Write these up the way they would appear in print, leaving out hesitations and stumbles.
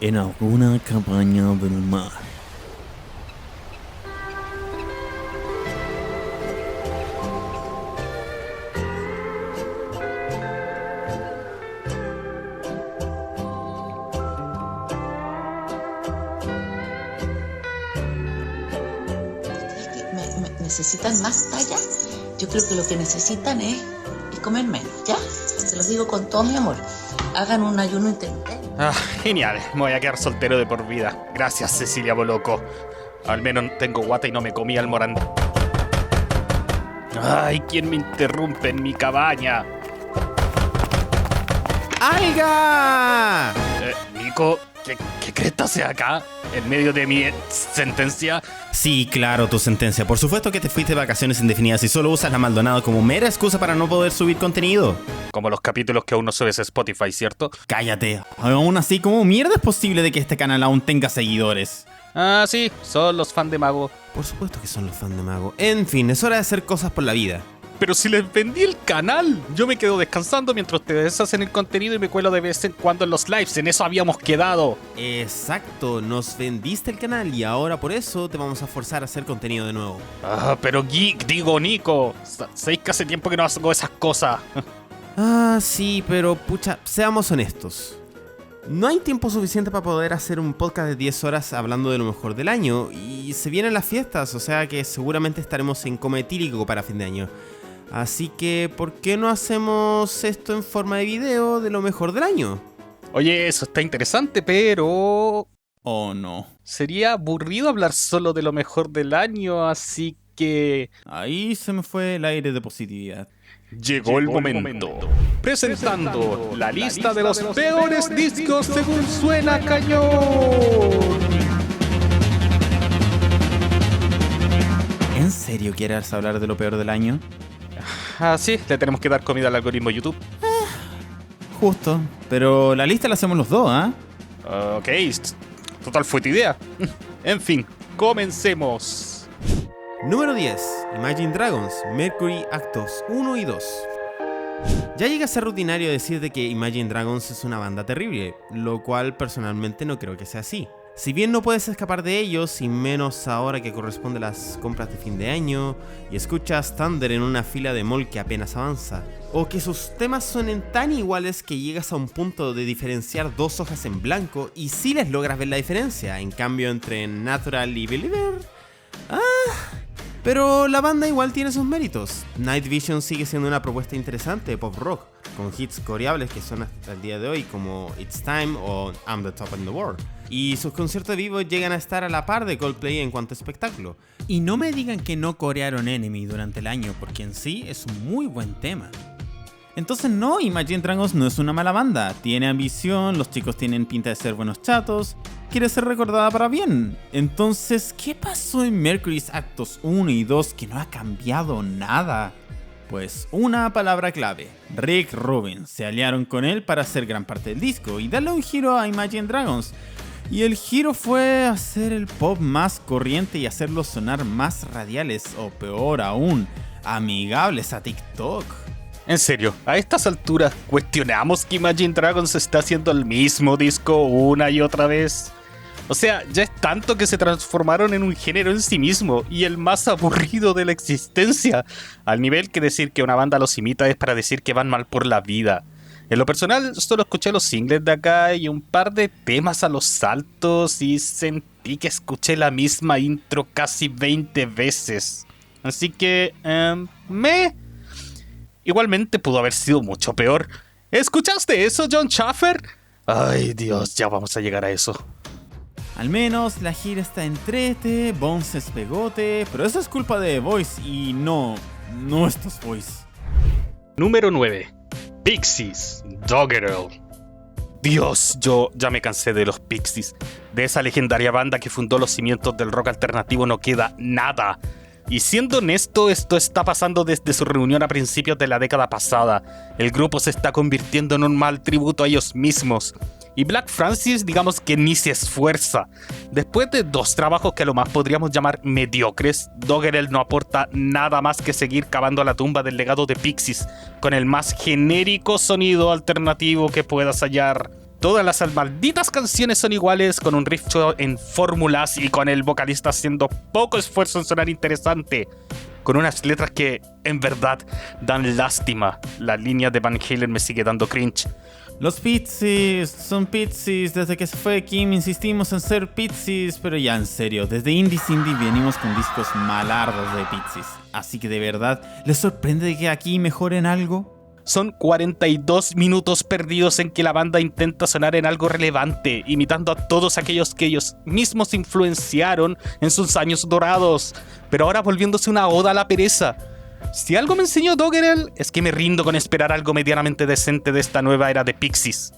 en alguna cabaña del mar. ¿Necesitan más talla? Yo creo que lo que necesitan es comer menos, ¿ya? Se los digo con todo mi amor. Hagan un ayuno intermitente. Genial, me voy a quedar soltero de por vida. Gracias, Cecilia Boloco. Al menos tengo guata y no me comí almorándano. Ay, ¿quién me interrumpe en mi cabaña? ¡Alga! Nico, ¿qué cresta hace acá? En medio de mi sentencia. Sí, claro, tu sentencia. Por supuesto que te fuiste de vacaciones indefinidas y solo usas la Maldonado como mera excusa para no poder subir contenido. Como los capítulos que aún no subes a Spotify, ¿cierto? Cállate. Aún así, ¿cómo mierda es posible de que este canal aún tenga seguidores? Sí, son los fans de Mago. Por supuesto que son los fans de Mago. En fin, es hora de hacer cosas por la vida. Pero si les vendí el canal, yo me quedo descansando mientras ustedes hacen el contenido y me cuelo de vez en cuando en los lives. En eso habíamos quedado. Exacto, nos vendiste el canal y ahora por eso te vamos a forzar a hacer contenido de nuevo. Pero Nico, ¿sabéis que hace tiempo que no hago esas cosas? Sí, pero pucha, seamos honestos. No hay tiempo suficiente para poder hacer un podcast de 10 horas hablando de lo mejor del año. Y se vienen las fiestas, o sea que seguramente estaremos en coma etílico para fin de año. Así que, ¿por qué no hacemos esto en forma de video de lo mejor del año? Oye, eso está interesante, pero... Oh, no. Sería aburrido hablar solo de lo mejor del año, así que... Ahí se me fue el aire de positividad. Llegó el momento. Presentando la lista de los peores discos según Suena Cañón. ¿En serio quieres hablar de lo peor del año? Sí, le tenemos que dar comida al algoritmo YouTube. Justo, pero la lista la hacemos los dos, ¿ah? Ok, total fue tu idea. En fin, comencemos. Número 10. Imagine Dragons, Mercury Actos 1 y 2. Ya llega a ser rutinario decir de que Imagine Dragons es una banda terrible, lo cual personalmente no creo que sea así. Si bien no puedes escapar de ellos, y menos ahora que corresponde a las compras de fin de año, y escuchas Thunder en una fila de mall que apenas avanza, o que sus temas suenen tan iguales que llegas a un punto de diferenciar dos hojas en blanco y sí les logras ver la diferencia, en cambio entre Natural y Believer... Pero la banda igual tiene sus méritos. Night Vision sigue siendo una propuesta interesante de pop rock, con hits coreables que son hasta el día de hoy como It's Time o I'm the Top in the World. Y sus conciertos vivos llegan a estar a la par de Coldplay en cuanto a espectáculo. Y no me digan que no corearon Enemy durante el año, porque en sí es un muy buen tema. Entonces no, Imagine Dragons no es una mala banda. Tiene ambición, los chicos tienen pinta de ser buenos chatos, quiere ser recordada para bien. Entonces, ¿qué pasó en Mercury's Actos 1 y 2 que no ha cambiado nada? Pues una palabra clave: Rick Rubin. Se aliaron con él para hacer gran parte del disco y darle un giro a Imagine Dragons. Y el giro fue hacer el pop más corriente y hacerlo sonar más radiales, o peor aún, amigables a TikTok. En serio, a estas alturas, ¿cuestionamos que Imagine Dragons está haciendo el mismo disco una y otra vez? O sea, ya es tanto que se transformaron en un género en sí mismo y el más aburrido de la existencia, al nivel que decir que una banda los imita es para decir que van mal por la vida. En lo personal, solo escuché los singles de acá y un par de temas a los saltos y sentí que escuché la misma intro casi 20 veces. Así que, Igualmente pudo haber sido mucho peor. ¿Escuchaste eso, Jon Schaffer? Ay, Dios, ya vamos a llegar a eso. Al menos la gira está entrete, Bones es pegote, pero eso es culpa de The Voice y no estos Voice. Número 9. Pixies, Doggerel. Dios, yo ya me cansé de los Pixies. De esa legendaria banda que fundó los cimientos del rock alternativo no queda nada. Y siendo honesto, esto está pasando desde su reunión a principios de la década pasada. El grupo se está convirtiendo en un mal tributo a ellos mismos. Y Black Francis, digamos que ni se esfuerza. Después de 2 trabajos que a lo más podríamos llamar mediocres, Doggerel no aporta nada más que seguir cavando la tumba del legado de Pixies, con el más genérico sonido alternativo que puedas hallar. Todas las malditas canciones son iguales, con un riff en fórmulas y con el vocalista haciendo poco esfuerzo en sonar interesante. Con unas letras que, en verdad, dan lástima. La línea de Van Halen me sigue dando cringe. Los Pixies son Pixies. Desde que se fue Kim insistimos en ser Pixies. Pero ya en serio, desde Indie venimos con discos malardos de Pixies. Así que de verdad, ¿les sorprende que aquí mejoren algo? Son 42 minutos perdidos en que la banda intenta sonar en algo relevante, imitando a todos aquellos que ellos mismos influenciaron en sus años dorados, pero ahora volviéndose una oda a la pereza. Si algo me enseñó Doggerel, es que me rindo con esperar algo medianamente decente de esta nueva era de Pixies.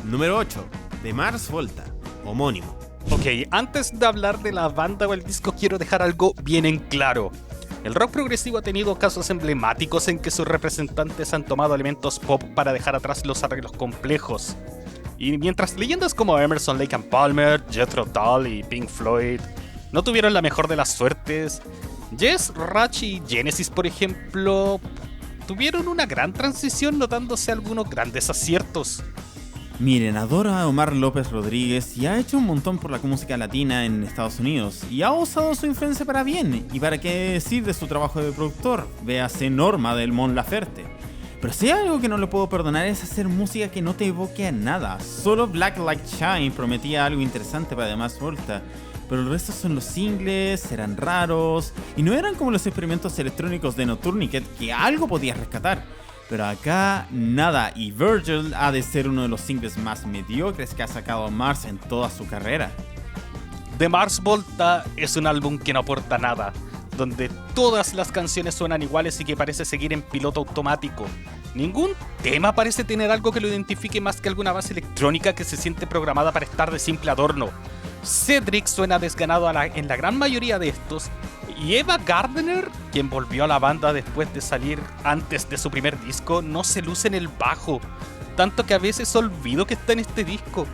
Número 8. De Mars Volta, homónimo. Ok, antes de hablar de la banda o el disco, quiero dejar algo bien en claro. El rock progresivo ha tenido casos emblemáticos en que sus representantes han tomado elementos pop para dejar atrás los arreglos complejos. Y mientras leyendas como Emerson, Lake and Palmer, Jethro Tull y Pink Floyd no tuvieron la mejor de las suertes, Yes, Rush y Genesis, por ejemplo, tuvieron una gran transición, notándose algunos grandes aciertos. Miren, adoro a Omar López Rodríguez y ha hecho un montón por la música latina en Estados Unidos y ha usado su influencia para bien. Y para qué decir de su trabajo de productor, véase Norma del Mon Laferte. Pero si hay algo que no le puedo perdonar es hacer música que no te evoque a nada. Solo Black Like Shine prometía algo interesante para Demás Volta, pero el resto son los singles, eran raros y no eran como los experimentos electrónicos de Nocturniquet que algo podías rescatar. Pero acá nada, y Virgil ha de ser uno de los singles más mediocres que ha sacado Mars en toda su carrera. The Mars Volta es un álbum que no aporta nada, donde todas las canciones suenan iguales y que parece seguir en piloto automático. Ningún tema parece tener algo que lo identifique más que alguna base electrónica que se siente programada para estar de simple adorno. Cedric suena desganado en la gran mayoría de estos, y Eva Gardner, quien volvió a la banda después de salir antes de su primer disco, no se luce en el bajo, tanto que a veces olvido que está en este disco.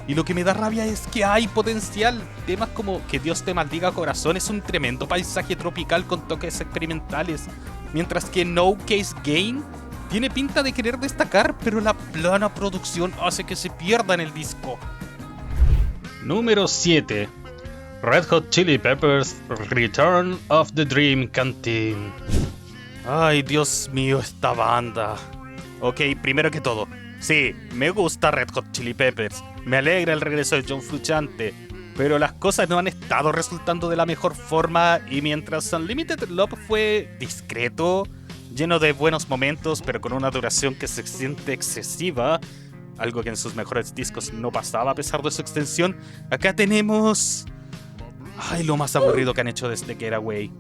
Y lo que me da rabia es que hay potencial. Temas como Que Dios te maldiga corazón es un tremendo paisaje tropical con toques experimentales, mientras que No Case Game tiene pinta de querer destacar, pero la plana producción hace que se pierda en el disco. Número 7. Red Hot Chili Peppers, Return of the Dream Canteen. Ay, Dios mío, esta banda. Ok, primero que todo, sí, me gusta Red Hot Chili Peppers. Me alegra el regreso de John Frusciante, pero las cosas no han estado resultando de la mejor forma, y mientras Unlimited Love fue discreto, lleno de buenos momentos, pero con una duración que se siente excesiva, algo que en sus mejores discos no pasaba a pesar de su extensión, acá tenemos... ay, lo más aburrido que han hecho desde que era Way.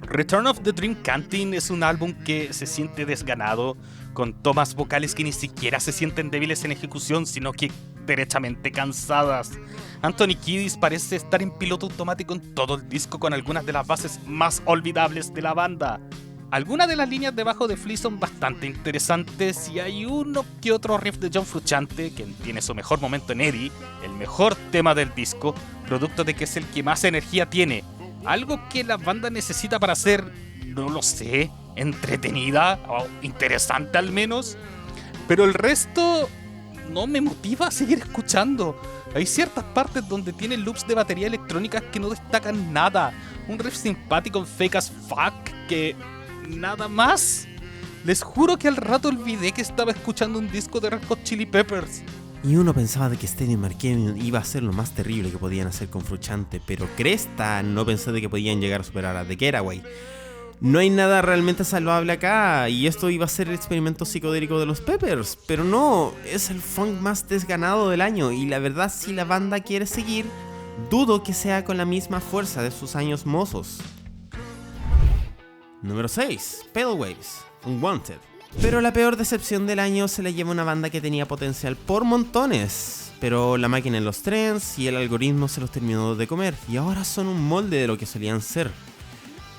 Return of the Dream Canteen es un álbum que se siente desganado, con tomas vocales que ni siquiera se sienten débiles en ejecución, sino que derechamente cansadas. Anthony Kiedis parece estar en piloto automático en todo el disco, con algunas de las bases más olvidables de la banda. Algunas de las líneas debajo de Flea son bastante interesantes, y hay uno que otro riff de John Frusciante, quien tiene su mejor momento en Eddie, el mejor tema del disco, producto de que es el que más energía tiene. Algo que la banda necesita para ser, no lo sé, entretenida o interesante al menos. Pero el resto no me motiva a seguir escuchando. Hay ciertas partes donde tiene loops de batería electrónica que no destacan nada. Un riff simpático en Fake as Fuck que... nada más. Les juro que al rato olvidé que estaba escuchando un disco de Red Hot Chili Peppers. Y uno pensaba de que Stadium Arcadium iba a ser lo más terrible que podían hacer con Frusciante, pero cresta, no pensé de que podían llegar a superar a The Getaway. No hay nada realmente salvable acá, y esto iba a ser el experimento psicodélico de los Peppers, pero no, es el funk más desganado del año, y la verdad, si la banda quiere seguir, dudo que sea con la misma fuerza de sus años mozos. Número 6. Pale Waves, Unwanted. Pero la peor decepción del año se la lleva una banda que tenía potencial por montones, pero la máquina en los trends y el algoritmo se los terminó de comer, y ahora son un molde de lo que solían ser.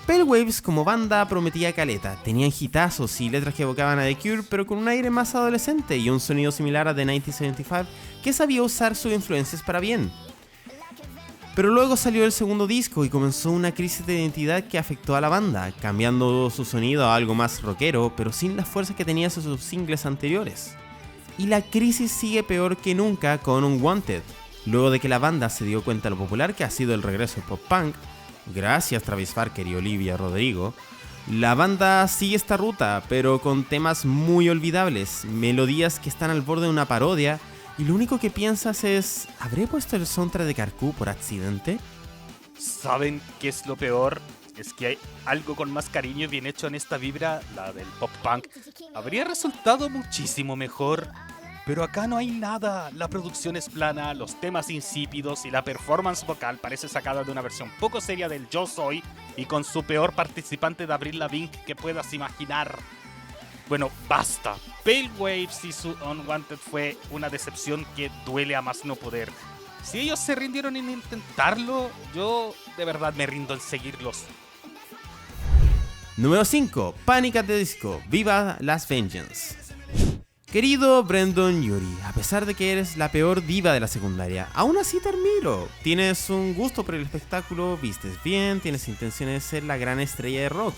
Pale Waves como banda prometía caleta, tenían hitazos y letras que evocaban a The Cure, pero con un aire más adolescente y un sonido similar a The 1975, que sabía usar sus influencias para bien. Pero luego salió el segundo disco y comenzó una crisis de identidad que afectó a la banda, cambiando su sonido a algo más rockero, pero sin las fuerzas que tenía sus singles anteriores. y la crisis sigue peor que nunca con Unwanted. Luego de que la banda se dio cuenta de lo popular que ha sido el regreso del pop punk, gracias Travis Barker y Olivia Rodrigo, la banda sigue esta ruta, pero con temas muy olvidables, melodías que están al borde de una parodia, y lo único que piensas es, ¿habré puesto el soundtrack de Carcú por accidente? ¿Saben qué es lo peor? Es que hay algo con más cariño y bien hecho en esta vibra, la del pop punk. Habría resultado muchísimo mejor, pero acá no hay nada. La producción es plana, los temas insípidos y la performance vocal parece sacada de una versión poco seria del Yo Soy y con su peor participante de Avril Lavigne que puedas imaginar. Bueno, basta. Pale Waves y su Unwanted fue una decepción que duele a más no poder. Si ellos se rindieron en intentarlo, yo de verdad me rindo en seguirlos. Número 5. Panic! At the Disco. Viva Las Vengeance. Querido Brendan Urie, a pesar de que eres la peor diva de la secundaria, aún así te admiro. Tienes un gusto por el espectáculo, vistes bien, tienes intenciones de ser la gran estrella de rock.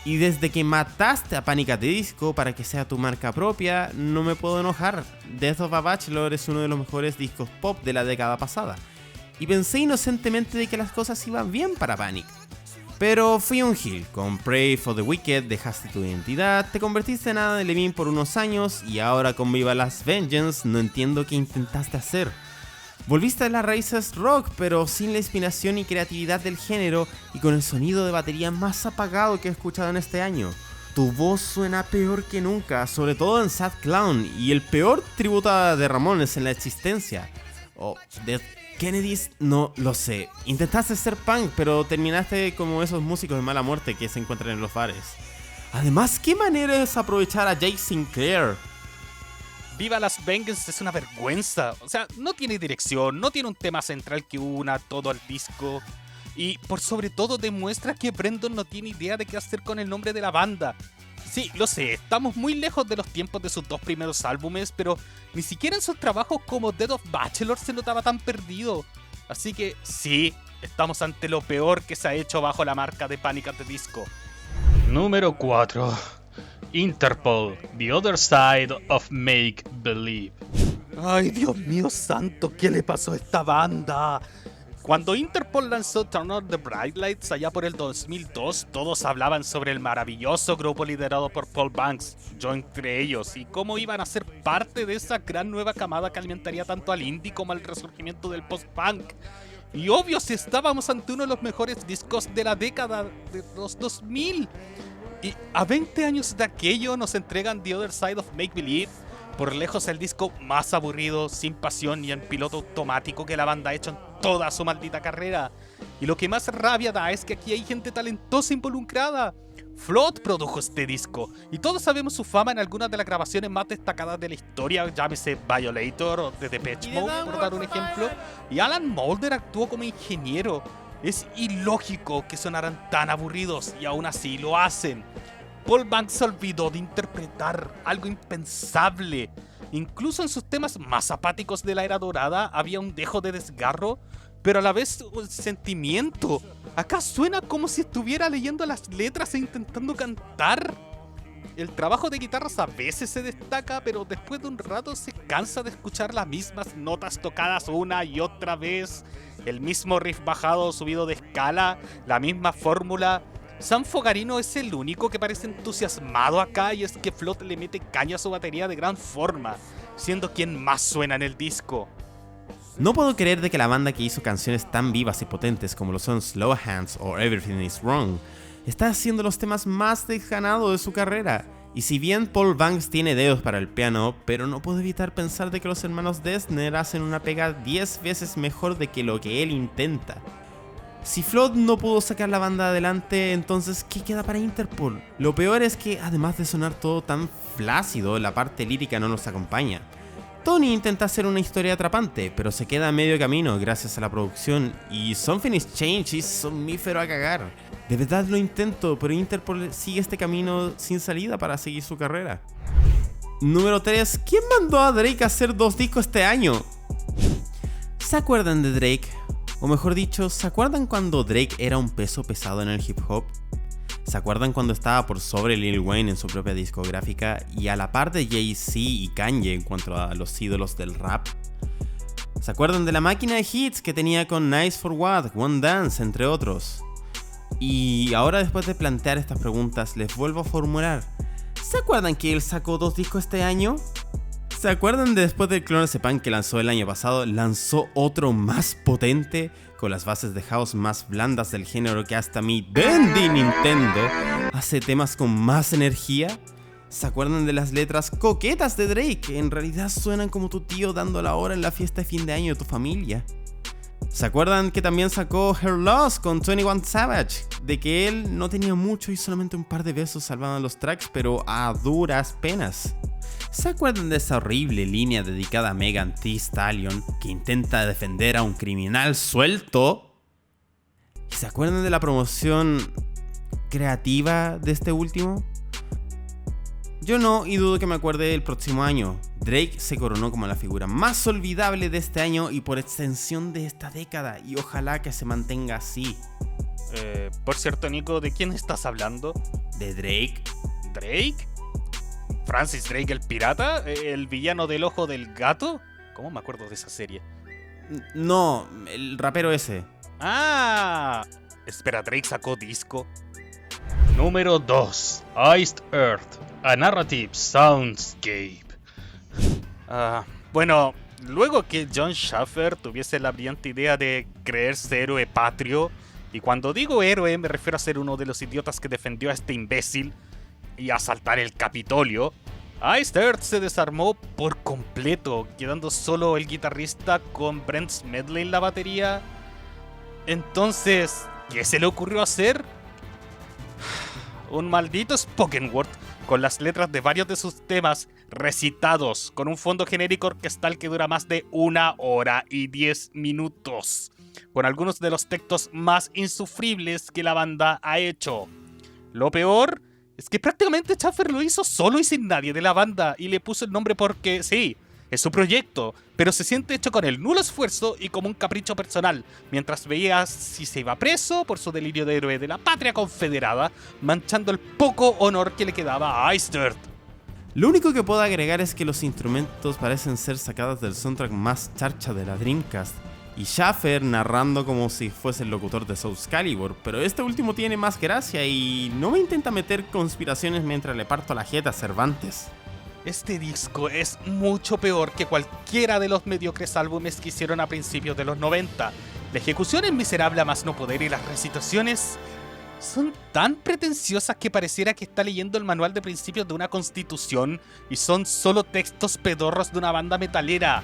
Y desde que mataste a Panic! At the Disco para que sea tu marca propia, no me puedo enojar. Death of a Bachelor es uno de los mejores discos pop de la década pasada. Y pensé inocentemente de que las cosas iban bien para Panic! Pero fui un gil. Con Pray for the Wicked dejaste tu identidad, te convertiste en Adam Levine por unos años y ahora con Viva Las Vengeance no entiendo qué intentaste hacer. Volviste a las raíces rock, pero sin la inspiración y creatividad del género y con el sonido de batería más apagado que he escuchado en este año. Tu voz suena peor que nunca, sobre todo en Sad Clown y el peor tributo de Ramones en la existencia. Dead Kennedys, no lo sé. Intentaste ser punk, pero terminaste como esos músicos de mala muerte que se encuentran en los bares. Además, ¿qué manera es aprovechar a Jake Sinclair? Viva Las Vengeance es una vergüenza. O sea, no tiene dirección, no tiene un tema central que una todo al disco. Y por sobre todo demuestra que Brendan no tiene idea de qué hacer con el nombre de la banda. Sí, lo sé, estamos muy lejos de los tiempos de sus dos primeros álbumes, pero ni siquiera en sus trabajos como Death of Bachelor se notaba tan perdido. Así que sí, estamos ante lo peor que se ha hecho bajo la marca de Panic! At the Disco. Número 4. Interpol, The Other Side of Make Believe. Ay, Dios mío santo, ¿qué le pasó a esta banda? Cuando Interpol lanzó Turn On the Bright Lights allá por el 2002, todos hablaban sobre el maravilloso grupo liderado por Paul Banks, yo entre ellos, y cómo iban a ser parte de esa gran nueva camada que alimentaría tanto al indie como al resurgimiento del post-punk. Y obvio, si estábamos ante uno de los mejores discos de la década de los 2000. Y a 20 años de aquello nos entregan The Other Side of Make Believe, por lejos el disco más aburrido, sin pasión y en piloto automático que la banda ha hecho en toda su maldita carrera. Y lo que más rabia da es que aquí hay gente talentosa involucrada. Flood produjo este disco y todos sabemos su fama en algunas de las grabaciones más destacadas de la historia, llámese Violator o The Depeche Mode, por dar un ejemplo. Y Alan Moulder actuó como ingeniero. Es ilógico que sonaran tan aburridos y aún así lo hacen. Paul Banks se olvidó de interpretar algo impensable. Incluso en sus temas más apáticos de la era dorada había un dejo de desgarro, pero a la vez un sentimiento. Acá suena como si estuviera leyendo las letras e intentando cantar. El trabajo de guitarras a veces se destaca, pero después de un rato se cansa de escuchar las mismas notas tocadas una y otra vez, el mismo riff bajado o subido de escala, la misma fórmula. Sam Fogarino es el único que parece entusiasmado acá, y es que Flood le mete caña a su batería de gran forma, siendo quien más suena en el disco. No puedo creer de que la banda que hizo canciones tan vivas y potentes como lo son Slow Hands o Everything Is Wrong está haciendo los temas más desganados de su carrera. Y si bien Paul Banks tiene dedos para el piano, pero no puedo evitar pensar de que los hermanos Dessner hacen una pega 10 veces mejor de que lo que él intenta. Si Flood no pudo sacar la banda adelante, entonces ¿qué queda para Interpol? Lo peor es que además de sonar todo tan flácido, la parte lírica no nos acompaña. Tony intenta hacer una historia atrapante, pero se queda a medio camino gracias a la producción, y Something Is Change es somnífero a cagar. De verdad lo intento, pero Interpol sigue este camino sin salida para seguir su carrera. Número 3. ¿Quién mandó a Drake a hacer 2 discos este año? ¿Se acuerdan de Drake? O mejor dicho, ¿se acuerdan cuando Drake era un peso pesado en el hip hop? ¿Se acuerdan cuando estaba por sobre Lil Wayne en su propia discográfica y a la par de Jay-Z y Kanye en cuanto a los ídolos del rap? ¿Se acuerdan de la máquina de hits que tenía con Nice for What, One Dance, entre otros? Y ahora, después de plantear estas preguntas, les vuelvo a formular. ¿Se acuerdan que él sacó 2 discos este año? ¿Se acuerdan de después del Clonazepam que lanzó el año pasado, lanzó otro más potente, con las bases de house más blandas del género que hasta mi Dendy Nintendo hace temas con más energía? ¿Se acuerdan de las letras coquetas de Drake, que en realidad suenan como tu tío dando la hora en la fiesta de fin de año de tu familia? ¿Se acuerdan que también sacó Her Loss con 21 Savage? De que él no tenía mucho y solamente un par de besos salvaban los tracks, pero a duras penas. ¿Se acuerdan de esa horrible línea dedicada a Megan Thee Stallion que intenta defender a un criminal suelto? ¿Y se acuerdan de la promoción creativa de este último? Yo no, y dudo que me acuerde el próximo año. Drake se coronó como la figura más olvidable de este año y por extensión de esta década, y ojalá que se mantenga así. Por cierto, Nico, ¿de quién estás hablando? ¿De Drake? ¿Drake? ¿Francis Drake el pirata? ¿El villano del ojo del gato? ¿Cómo me acuerdo de esa serie? No, el rapero ese. ¡Ah! Espera, Drake sacó disco. Número 2. Iced Earth, A Narrative Soundscape. Bueno, luego que Jon Schaffer tuviese la brillante idea de creerse héroe patrio, y cuando digo héroe me refiero a ser uno de los idiotas que defendió a este imbécil y asaltar el Capitolio, Iced Earth se desarmó por completo, quedando solo el guitarrista con Brent Smedley en la batería. Entonces, ¿qué se le ocurrió hacer? Un maldito spoken word con las letras de varios de sus temas recitados con un fondo genérico orquestal que dura más de 1 hora y 10 minutos, con algunos de los textos más insufribles que la banda ha hecho. Lo peor es que prácticamente Schaffer lo hizo solo y sin nadie de la banda, y le puso el nombre porque sí, es su proyecto, pero se siente hecho con el nulo esfuerzo y como un capricho personal, mientras veía si se iba preso por su delirio de héroe de la patria confederada, manchando el poco honor que le quedaba a Iced Earth. Lo único que puedo agregar es que los instrumentos parecen ser sacados del soundtrack más charcha de la Dreamcast, y Schaffer narrando como si fuese el locutor de Soulscalibur, pero este último tiene más gracia y no me intenta meter conspiraciones mientras le parto la jeta a Cervantes. Este disco es mucho peor que cualquiera de los mediocres álbumes que hicieron a principios de los 90. La ejecución es miserable a más no poder y las recitaciones son tan pretenciosas que pareciera que está leyendo el manual de principios de una constitución y son solo textos pedorros de una banda metalera.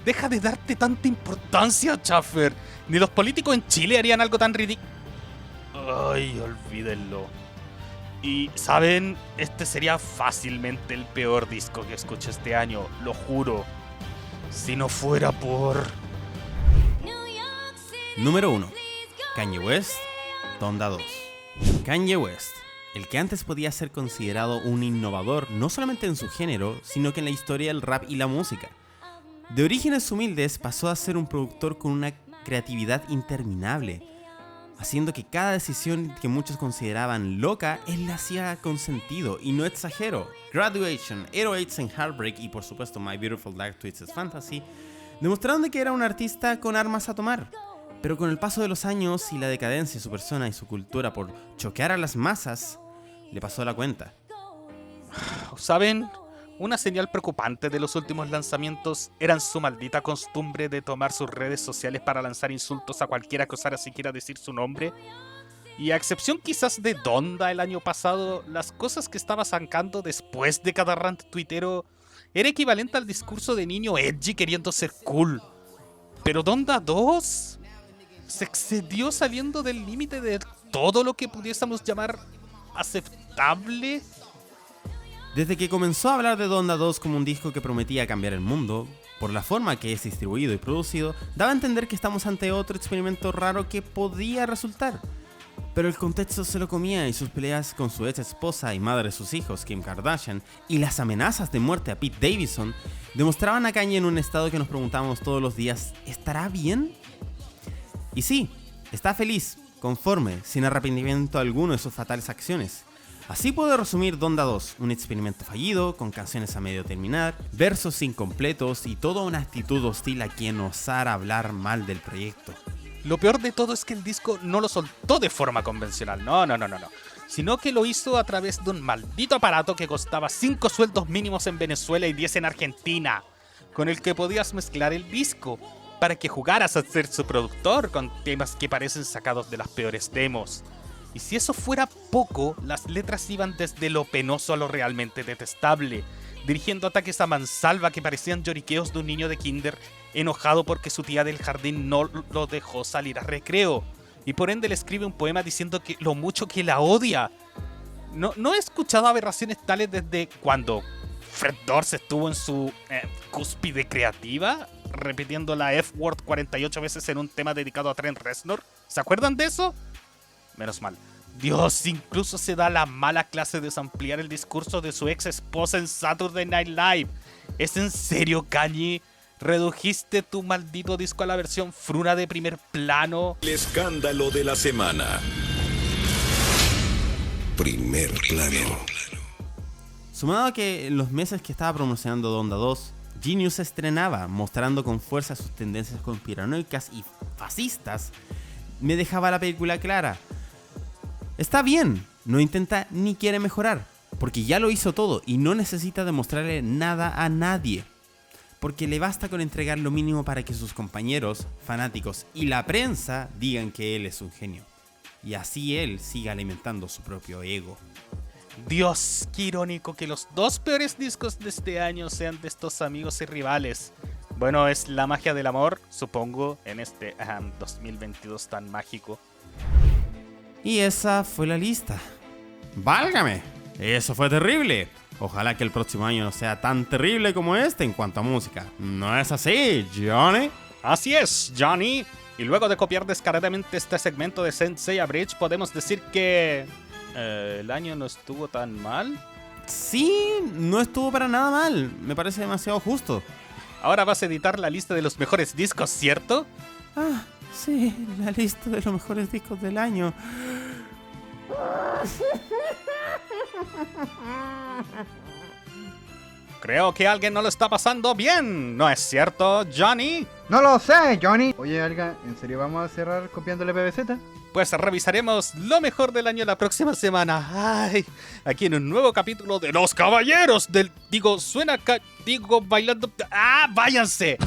Deja de darte tanta importancia, Schaffer. Ni los políticos en Chile harían algo tan ridículo. Ay, olvídenlo. Y, ¿saben? Este sería fácilmente el peor disco que escuché este año, lo juro. Si no fuera por... Número 1. Kanye West, Donda 2. Kanye West, el que antes podía ser considerado un innovador no solamente en su género, sino que en la historia del rap y la música. De orígenes humildes pasó a ser un productor con una creatividad interminable, haciendo que cada decisión que muchos consideraban loca, él la hacía con sentido, y no exagero. Graduation, 808s and Heartbreak y por supuesto My Beautiful Dark Twisted Fantasy demostraron de que era un artista con armas a tomar. Pero con el paso de los años y la decadencia de su persona y su cultura por choquear a las masas, le pasó la cuenta. ¿Saben? Una señal preocupante de los últimos lanzamientos eran su maldita costumbre de tomar sus redes sociales para lanzar insultos a cualquiera que osara siquiera decir su nombre. Y a excepción quizás de Donda el año pasado, las cosas que estaba sacando después de cada rant tuitero era equivalente al discurso de niño edgy queriendo ser cool. Pero Donda 2 se excedió saliendo del límite de todo lo que pudiésemos llamar aceptable. Desde que comenzó a hablar de Donda 2 como un disco que prometía cambiar el mundo, por la forma que es distribuido y producido, daba a entender que estamos ante otro experimento raro que podía resultar. Pero el contexto se lo comía y sus peleas con su ex esposa y madre de sus hijos, Kim Kardashian, y las amenazas de muerte a Pete Davidson, demostraban a Kanye en un estado que nos preguntábamos todos los días, ¿estará bien? Y sí, está feliz, conforme, sin arrepentimiento alguno de sus fatales acciones. Así puedo resumir Donda 2, un experimento fallido, con canciones a medio terminar, versos incompletos y toda una actitud hostil a quien osara hablar mal del proyecto. Lo peor de todo es que el disco no lo soltó de forma convencional, no, sino que lo hizo a través de un maldito aparato que costaba 5 sueldos mínimos en Venezuela y 10 en Argentina, con el que podías mezclar el disco, para que jugaras a ser su productor con temas que parecen sacados de las peores demos. Y si eso fuera poco, las letras iban desde lo penoso a lo realmente detestable, dirigiendo ataques a mansalva que parecían lloriqueos de un niño de kinder enojado porque su tía del jardín no lo dejó salir a recreo, y por ende le escribe un poema diciendo que lo mucho que la odia. No he escuchado aberraciones tales desde cuando Fred Durst estuvo en su cúspide creativa, repitiendo la F-word 48 veces en un tema dedicado a Trent Reznor. ¿Se acuerdan de eso? Menos mal. Dios, incluso se da la mala clase de ampliar el discurso de su ex esposa en Saturday Night Live. ¿Es en serio, Kanye? ¿Redujiste tu maldito disco a la versión fruna de primer plano? El escándalo de la semana. Primer plano. Sumado a que en los meses que estaba promocionando Donda 2, Genius se estrenaba, mostrando con fuerza sus tendencias conspiranoicas y fascistas, me dejaba la película clara. Está bien, no intenta ni quiere mejorar, porque ya lo hizo todo y no necesita demostrarle nada a nadie, porque le basta con entregar lo mínimo para que sus compañeros, fanáticos y la prensa digan que él es un genio, y así él siga alimentando su propio ego. Dios, qué irónico que los dos peores discos de este año sean de estos amigos y rivales. Bueno, es la magia del amor, supongo, en este 2022 tan mágico. Y esa fue la lista. ¡Válgame! Eso fue terrible. Ojalá que el próximo año no sea tan terrible como este en cuanto a música. ¿No es así, Johnny? Así es, Johnny. Y luego de copiar descaradamente este segmento de Sensei Bridge, podemos decir que el año no estuvo tan mal. Sí, no estuvo para nada mal. Me parece demasiado justo. Ahora vas a editar la lista de los mejores discos, ¿cierto? Ah, sí, la lista de los mejores discos del año. Creo que alguien no lo está pasando bien, ¿no es cierto, Johnny? No lo sé, Johnny. Oye, Alga, ¿en serio vamos a cerrar copiándole PBZ? Pues revisaremos lo mejor del año la próxima semana. Ay, aquí en un nuevo capítulo de Los Caballeros del... Digo, suena... Digo, bailando... ¡Ah, váyanse!